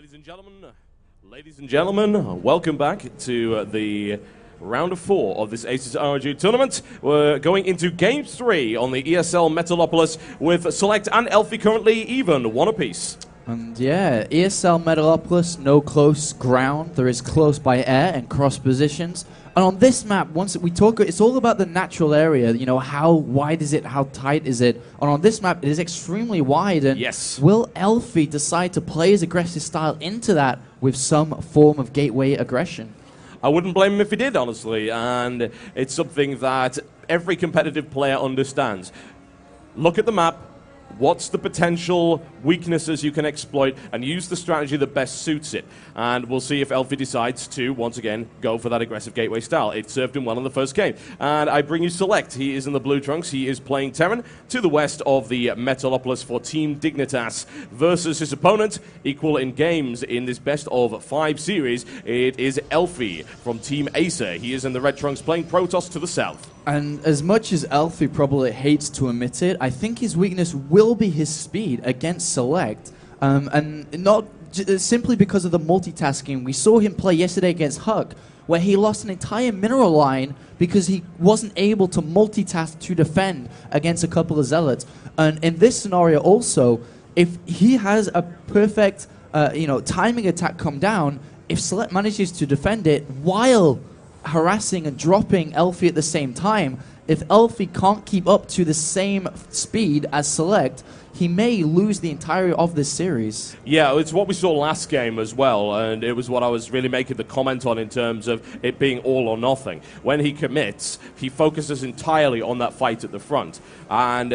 Ladies and gentlemen, welcome back to the round of 4 of this ASUS ROG tournament. We're going into Game 3 on the ESL Metalopolis with SeleCT and Elfi currently even, 1 apiece. And yeah, ESL Metalopolis, no close ground. There is close by air and cross positions. And on this map, once we talk, it's all about the natural area. You know, how wide is it? How tight is it? And on this map, it is extremely wide. And yes, will Elfi decide to play his aggressive style into that with some form of gateway aggression? I wouldn't blame him if he did, honestly. And it's something that every competitive player understands. Look at the map. What's the potential weaknesses you can exploit and use the strategy that best suits it? And we'll see if Elfi decides to, once again, go for that aggressive gateway style. It served him well in the first game. And I bring you SeleCT. He is in the blue trunks. He is playing Terran to the west of the Metalopolis for Team Dignitas versus his opponent, equal in games in this best of 5 series. It is Elfi from Team ASUS. He is in the red trunks playing Protoss to the south. And as much as Elfi probably hates to admit it, I think his weakness will be his speed against SeleCT, and not simply because of the multitasking. We saw him play yesterday against Huck, where he lost an entire mineral line because he wasn't able to multitask to defend against a couple of zealots. And in this scenario also, if he has a perfect timing attack come down, if SeleCT manages to defend it while harassing and dropping Elfi at the same time, if Elfi can't keep up to the same speed as SeleCT, he may lose the entirety of this series. Yeah, it's what we saw last game as well, and it was what I was really making the comment on in terms of it being all or nothing. When he commits, he focuses entirely on that fight at the front. And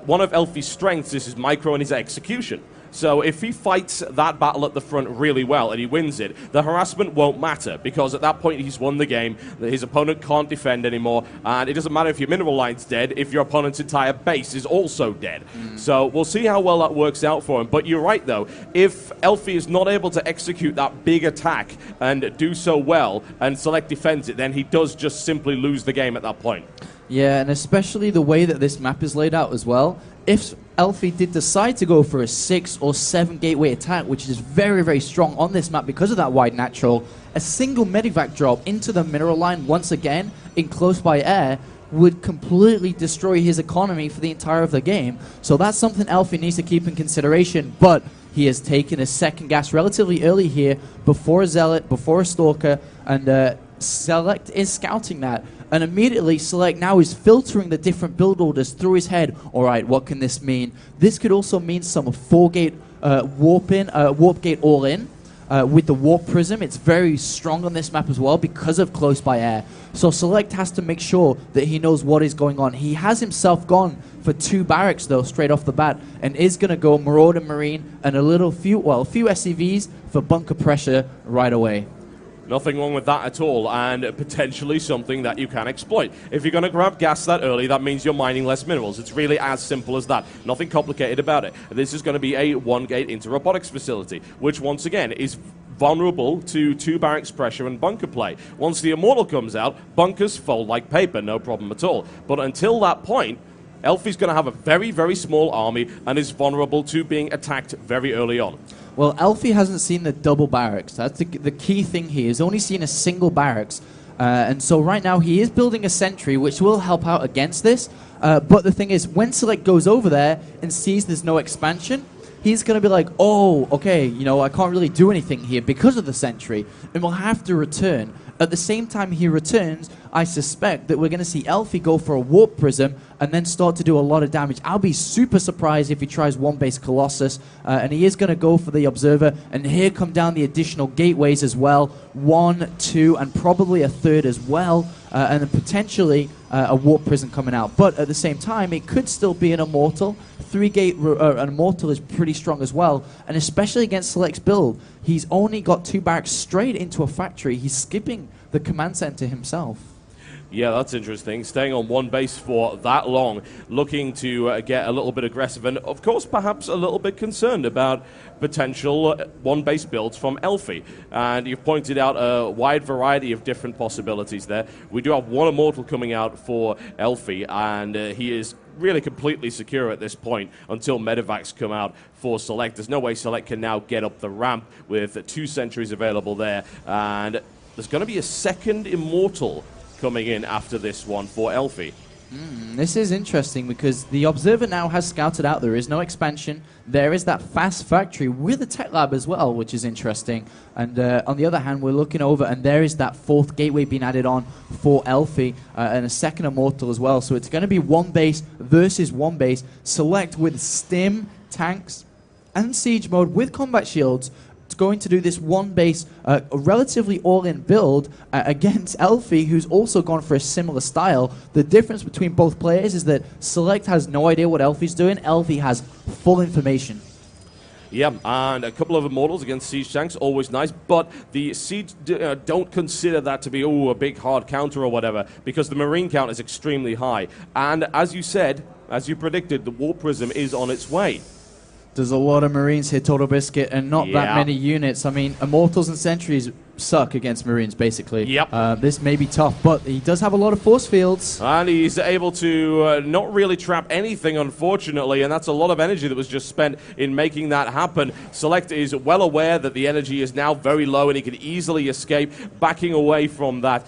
one of Elfi's strengths is his micro and his execution. So if he fights that battle at the front really well and he wins it, the harassment won't matter because at that point he's won the game, his opponent can't defend anymore, and it doesn't matter if your mineral line's dead if your opponent's entire base is also dead. So we'll see how well that works out for him. But you're right though, if Elfi is not able to execute that big attack and do so well and SeleCT defends it, then he does just simply lose the game at that point. Yeah, and especially the way that this map is laid out as well. If Elfi did decide to go for a 6 or 7 gateway attack, which is very, very strong on this map because of that wide natural, a single medivac drop into the mineral line once again in close by air would completely destroy his economy for the entire of the game. So that's something Elfi needs to keep in consideration, but he has taken a second gas relatively early here before a Zealot, before a Stalker, and SeleCT is scouting that. And immediately, SeleCT now is filtering the different build orders through his head. All right, what can this mean? This could also mean some 4-gate warp gate all-in. With the warp prism, it's very strong on this map as well because of close by air. So SeleCT has to make sure that he knows what is going on. He has himself gone for 2 barracks though, straight off the bat, and is going to go Marauder Marine and a few SCVs for bunker pressure right away. Nothing wrong with that at all, and potentially something that you can exploit. If you're going to grab gas that early, that means you're mining less minerals. It's really as simple as that. Nothing complicated about it. This is going to be a 1-gate inter-robotics facility, which once again is vulnerable to 2 barracks pressure and bunker play. Once the Immortal comes out, bunkers fold like paper, no problem at all. But until that point, Elfi's going to have a very, very small army and is vulnerable to being attacked very early on. Well, Elfi hasn't seen the double barracks. That's the key thing here. He's only seen a single barracks. And so right now he is building a sentry, which will help out against this. But the thing is, when SeleCT goes over there and sees there's no expansion, he's going to be like, oh, okay, I can't really do anything here because of the sentry, and will have to return. At the same time he returns, I suspect that we're going to see Elfi go for a warp prism and then start to do a lot of damage. I'll be super surprised if he tries 1-base Colossus, and he is going to go for the Observer, and here come down the additional gateways as well, 1, 2, and probably a 3rd as well, and then potentially a warp prism coming out. But at the same time, it could still be an Immortal. 3-gate an Immortal is pretty strong as well, and especially against SeleCT's build, he's only got 2 barracks straight into a factory. He's skipping the command center himself. Yeah, that's interesting. Staying on one base for that long, looking to get a little bit aggressive, and of course, perhaps a little bit concerned about potential one-base builds from Elfi. And you've pointed out a wide variety of different possibilities there. We do have one Immortal coming out for Elfi, and he is really completely secure at this point until Medivacs come out for Select. There's no way Select can now get up the ramp with 2 sentries available there, and there's going to be a second Immortal coming in after this one for Elfi. This is interesting because the Observer now has scouted out there is no expansion. There is that fast factory with a tech lab as well, which is interesting. And on the other hand, we're looking over and there is that 4th gateway being added on for Elfi and a second Immortal as well. So it's going to be one base versus one base. Select with Stim, tanks, and Siege mode with combat shields. It's going to do this one base, a relatively all-in build against Elfi, who's also gone for a similar style. The difference between both players is that Select has no idea what Elfi's doing. Elfi has full information. Yeah, and a couple of Immortals against Siege tanks, always nice, but the Siege don't consider that to be, a big hard counter or whatever, because the Marine count is extremely high. And as you said, as you predicted, the Warp Prism is on its way. There's a lot of Marines here, TotalBiscuit, and not that many units. I mean, Immortals and Sentries suck against Marines, basically. Yep. This may be tough, but he does have a lot of force fields. And he's able to not really trap anything, unfortunately, and that's a lot of energy that was just spent in making that happen. Select is well aware that the energy is now very low, and he can easily escape, backing away from that.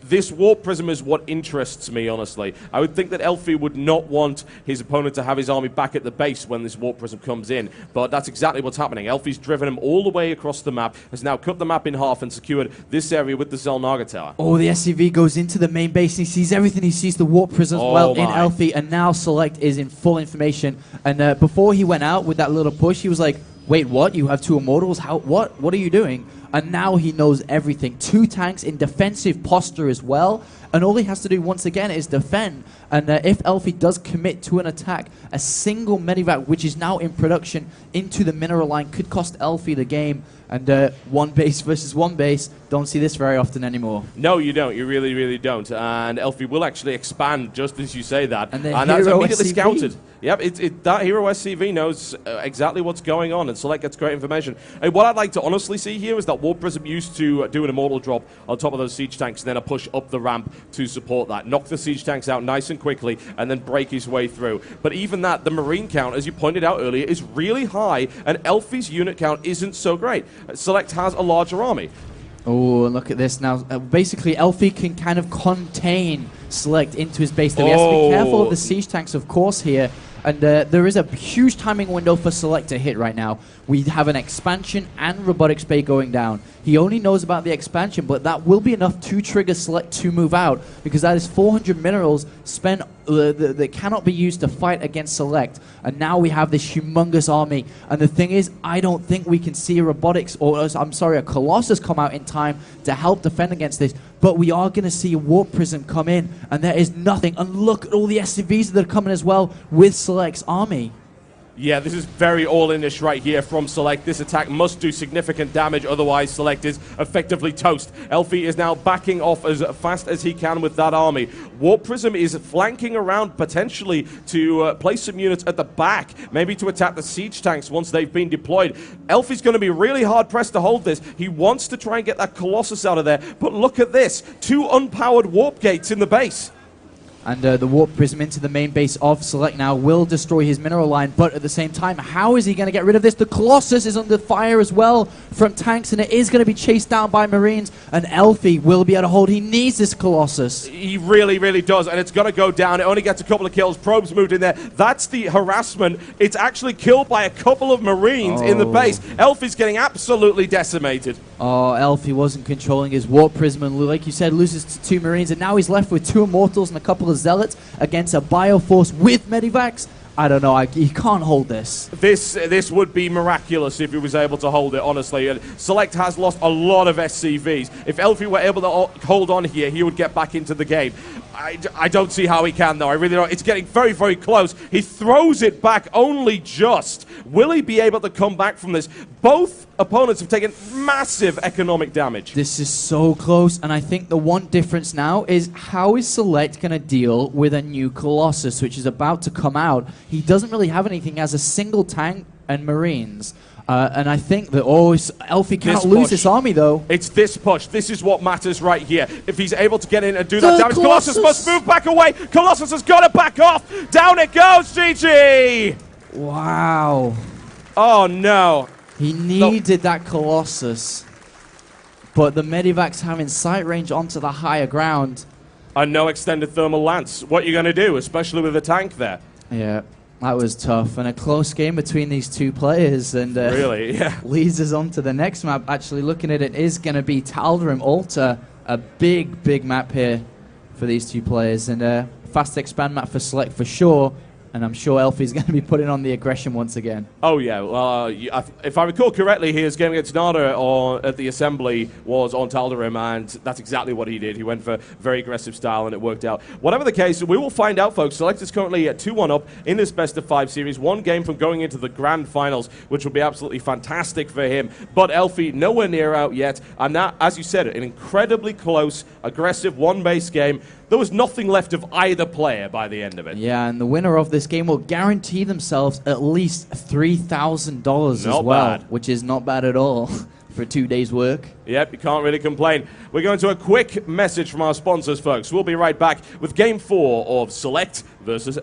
This Warp Prism is what interests me, honestly. I would think that Elfi would not want his opponent to have his army back at the base when this Warp Prism comes in, but that's exactly what's happening. Elfi's driven him all the way across the map, has now cut the map in half and secured this area with the Zelnaga Tower. Oh, the SCV goes into the main base, and he sees everything. He sees the Warp Prism as well in Elfi, and now Select is in full information. And before he went out with that little push, he was like, wait, what? You have 2 Immortals? How? What? What are you doing? And now he knows everything. 2 tanks in defensive posture as well. And all he has to do once again is defend. And if Elfi does commit to an attack, a single Medivac, which is now in production, into the mineral line could cost Elfi the game. And one base versus one base, don't see this very often anymore. No, you don't. You really, really don't. And Elfi will actually expand just as you say that. And that's immediately SCV. scouted. Yep, that Hero SCV knows exactly what's going on, and Select gets great information. And what I'd like to honestly see here is that Warp Prism used to do an Immortal drop on top of those Siege tanks, and then a push up the ramp to support that. Knock the Siege tanks out nice and quickly, and then break his way through. But even that, the Marine count, as you pointed out earlier, is really high, and Elfi's unit count isn't so great. Select has a larger army. Oh, look at this now. Basically, Elfi can kind of contain Select into his base. Though he has to be careful of the Siege tanks, of course, here. And there is a huge timing window for Select to hit right now. We have an expansion and Robotics Bay going down. He only knows about the expansion, but that will be enough to trigger Select to move out, because that is 400 minerals spent that cannot be used to fight against Select. And now we have this humongous army. And the thing is, I don't think we can see a Robotics, or I'm sorry, a Colossus come out in time to help defend against this. But we are going to see a Warp Prism come in, and there is nothing. And look at all the SCVs that are coming as well with Select's army. Yeah, this is very all-in-ish right here from Select. This attack must do significant damage, otherwise Select is effectively toast. Elfi is now backing off as fast as he can with that army. Warp Prism is flanking around potentially to place some units at the back, maybe to attack the Siege tanks once they've been deployed. Elfi's going to be really hard-pressed to hold this. He wants to try and get that Colossus out of there, but look at this. 2 unpowered Warp Gates in the base. And the Warp Prism into the main base of Select now will destroy his mineral line, but at the same time, how is he going to get rid of this? The Colossus is under fire as well from tanks, and it is going to be chased down by Marines, and Elfi will be able to hold. He needs this Colossus. He really, really does, and it's going to go down. It only gets a couple of kills. Probes moved in there. That's the harassment. It's actually killed by a couple of Marines in the base. Elfi's getting absolutely decimated. Oh, Elfi wasn't controlling his Warp Prism, and like you said, loses to 2 Marines, and now he's left with 2 Immortals and a couple of Zealots against a Bioforce with Medivacs. I don't know, he can't hold this. This would be miraculous if he was able to hold it, honestly. And Select has lost a lot of SCVs. If Elfi were able to hold on here, he would get back into the game. I don't see how he can, though. I really don't. It's getting very, very close. He throws it back only just. Will he be able to come back from this? Both opponents have taken massive economic damage. This is so close, and I think the one difference now is how is Select going to deal with a new Colossus, which is about to come out. He doesn't really have anything as a single tank and Marines. And I think that, Elfi cannot lose this army, though. It's this push. This is what matters right here. If he's able to get in and do that damage, Colossus must move back away. Colossus has got to back off. Down it goes, GG. Wow. Oh, no. He needed that Colossus. But the Medivac's having sight range onto the higher ground. And no extended thermal lance. What are you going to do, especially with a tank there? Yeah, that was tough. And a close game between these two players. And really, yeah. Leads us on to the next map. Actually, looking at it, is going to be Tal'Darim Altar. A big, big map here for these two players. And a fast expand map for Select for sure. And I'm sure Elfi's going to be putting on the aggression once again. Oh, yeah. Well, if I recall correctly, his game against Nada at the Assembly was on Tal'Darim, and that's exactly what he did. He went for very aggressive style, and it worked out. Whatever the case, we will find out, folks. Select is currently at 2-1 up in this best-of-5 series. One game from going into the grand finals, which will be absolutely fantastic for him. But Elfi, nowhere near out yet. And that, as you said, an incredibly close, aggressive, one-base game. There was nothing left of either player by the end of it. Yeah, and the winner of this game will guarantee themselves at least $3,000 as well, bad. Which is not bad at all for 2 days' work. Yep, you can't really complain. We're going to a quick message from our sponsors, folks. We'll be right back with Game 4 of Select versus